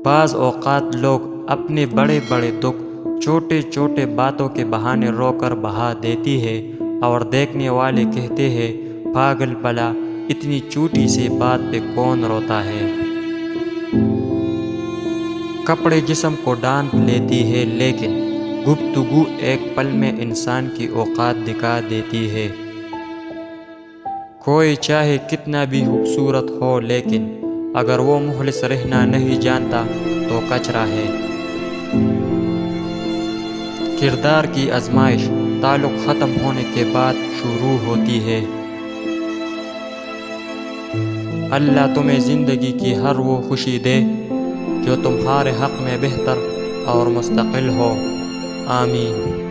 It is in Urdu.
بعض اوقات لوگ اپنے بڑے بڑے دکھ چھوٹے چھوٹے باتوں کے بہانے رو کر بہا دیتی ہے اور دیکھنے والے کہتے ہیں پاگل بلا اتنی چھوٹی سی بات پہ کون روتا ہے۔ کپڑے جسم کو ڈھانپ لیتی ہے لیکن گفتگو ایک پل میں انسان کی اوقات دکھا دیتی ہے۔ کوئی چاہے کتنا بھی خوبصورت ہو لیکن اگر وہ مخلص رہنا نہیں جانتا تو کچرا ہے۔ کردار کی آزمائش تعلق ختم ہونے کے بعد شروع ہوتی ہے۔ اللہ تمہیں زندگی کی ہر وہ خوشی دے جو تمہارے حق میں بہتر اور مستقل ہو۔ آمین۔